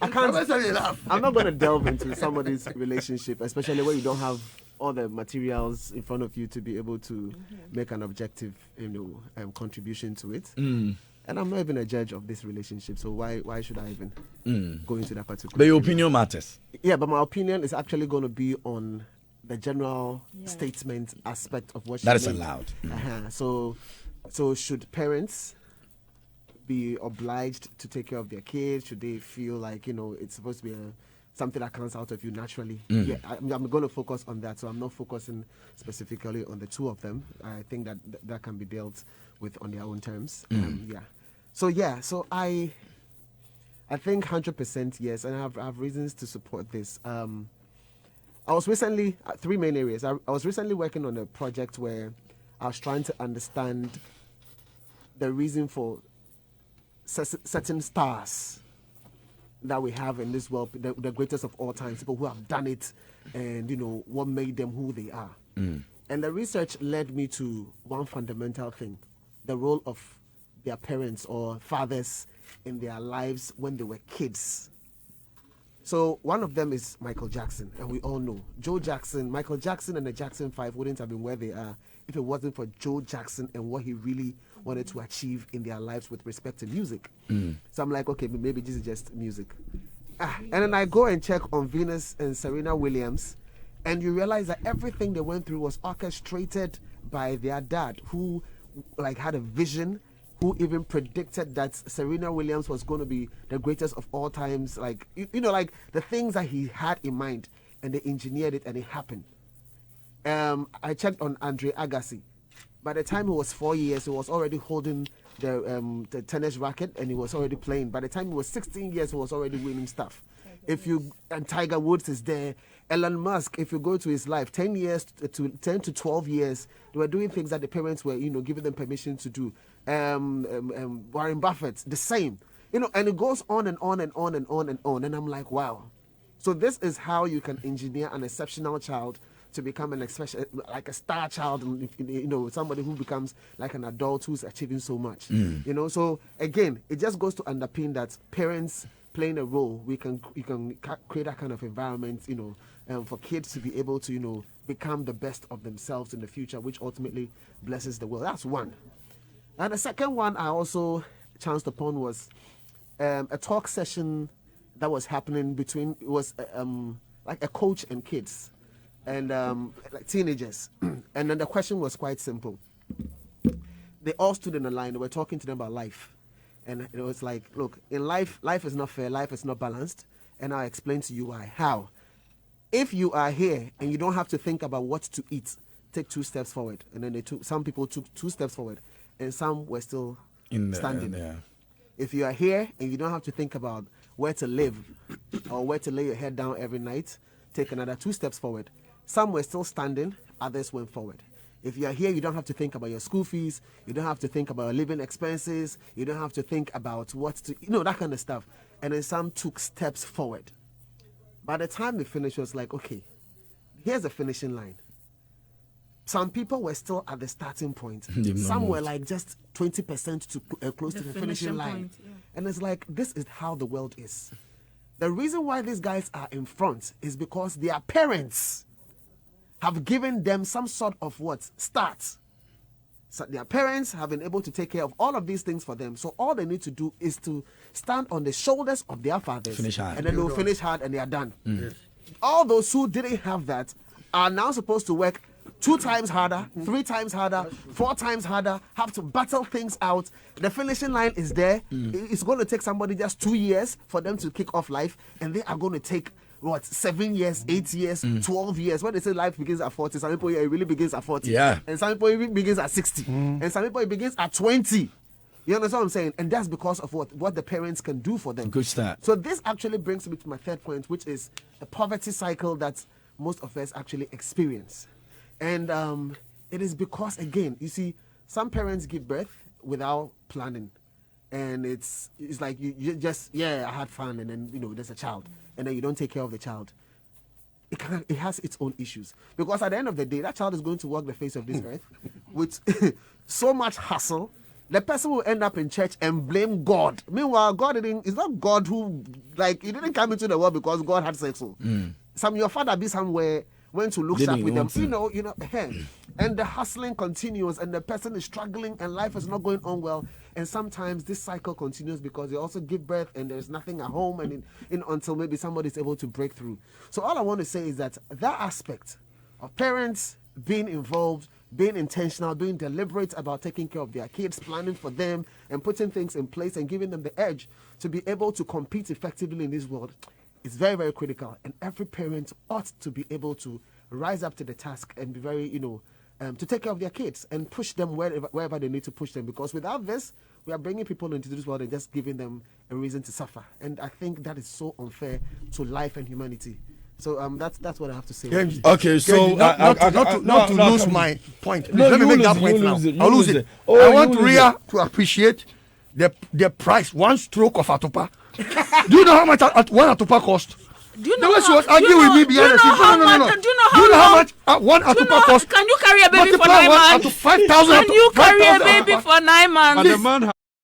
I can't. I'm not going to delve into somebody's relationship, especially when you don't have all the materials in front of you to be able to make an objective, contribution to it. And I'm not even a judge of this relationship, so why should I even go into that particular? But your opinion matters. Yeah, but my opinion is actually going to be on the general statement aspect of what that is allowed. So should parents be obliged to take care of their kids? Should they feel like it's supposed to be something that comes out of you naturally? Yeah, I'm going to focus on that. So I'm not focusing specifically on the two of them. I think that can be dealt with on their own terms. So I think 100% yes, and I have reasons to support this. I was recently, three main areas. I was recently working on a project where I was trying to understand the reason for certain stars that we have in this world, the greatest of all times, people who have done it, and what made them who they are. And the research led me to one fundamental thing: the role of their parents or fathers in their lives when they were kids. So one of them is Michael Jackson, and we all know Michael Jackson and the Jackson 5 wouldn't have been where they are if it wasn't for Joe Jackson and what he really wanted to achieve in their lives with respect to music. So I'm like, okay, maybe this is just music. And then I go and check on Venus and Serena Williams, and you realize that everything they went through was orchestrated by their dad, who had a vision, who even predicted that Serena Williams was going to be the greatest of all times. The things that he had in mind, and they engineered it, and it happened. I checked on Andre Agassi. By the time he was 4 years, he was already holding the tennis racket, and he was already playing. By the time he was 16 years, he was already winning stuff. And Tiger Woods is there. Elon Musk, if you go to his life, 10 to 12 years, they were doing things that the parents were, giving them permission to do. Warren Buffett, the same. And it goes on and on and on and on and on. And I'm like, wow. So this is how you can engineer an exceptional child to become a star child, somebody who becomes like an adult who's achieving so much. So again, it just goes to underpin that parents playing a role. You can create that kind of environment, for kids to be able to, become the best of themselves in the future, which ultimately blesses the world. That's one. And the second one I also chanced upon was a talk session that was happening between, it was like a coach and kids, and like teenagers. And then the question was quite simple. They all stood in a line. They were talking to them about life. And it was like, look, in life is not fair. Life is not balanced. And I'll explain to you why. How? If you are here and you don't have to think about what to eat, take 2 steps forward. And then some people took 2 steps forward, and some were still standing. If you are here and you don't have to think about where to live or where to lay your head down every night, take another 2 steps forward. Some were still standing, others went forward. If you are here, you don't have to think about your school fees. You don't have to think about your living expenses. You don't have to think about what to, that kind of stuff. And then some took steps forward. By the time they finished, it was like, okay, here's the finishing line. Some people were still at the starting point. Some were like just 20% to close to the finishing line. And it's like, this is how the world is. The reason why these guys are in front is because their parents have given them some sort of start. So their parents have been able to take care of all of these things for them. So all they need to do is to stand on the shoulders of their fathers. Finish hard. And then they'll finish hard and they are done. All those who didn't have that are now supposed to work 2 times harder, 3 times harder, 4 times harder, have to battle things out. The finishing line is there. It's going to take somebody just 2 years for them to kick off life. And they are going to take 7 years, 8 years, 12 years. When they say life begins at 40, some people it really begins at 40. Yeah. And some people it begins at 60. And some people it begins at 20. You understand what I'm saying? And that's because of what the parents can do for them. Good start. So this actually brings me to my third point, which is a poverty cycle that most of us actually experience. And it is because, again, you see, some parents give birth without planning. And it's like you just, I had fun, and then, there's a child. And then you don't take care of the child. It has its own issues. Because at the end of the day, that child is going to walk the face of this earth with so much hustle the person will end up in church and blame God. Meanwhile, God didn't. It's not God who, like, he didn't come into the world because God had sex. Your father be somewhere, went to look up with them. You know. And the hustling continues, and the person is struggling, and life is not going on well. And sometimes this cycle continues because they also give birth, and there's nothing at home, and until maybe somebody is able to break through. So all I want to say is that aspect of parents being involved, being intentional, being deliberate about taking care of their kids, planning for them, and putting things in place and giving them the edge to be able to compete effectively in this world is very, very critical. And every parent ought to be able to rise up to the task and be very, to take care of their kids and push them wherever they need to push them. Because without this, we are bringing people into this world and just giving them a reason to suffer. And I think that is so unfair to life and humanity. So that's what I have to say. Okay, so not to lose my point. Let me make that point now. I'll lose it. I want Ria to appreciate the price, one stroke of Atupa. Do you know how much one Atupa cost? Do you know the way she was arguing with me behind the scenes? No. Do you know how much one Atupa cost? Can you carry a baby for 9 months? Up to 5,000. Can you carry a baby for 9 months?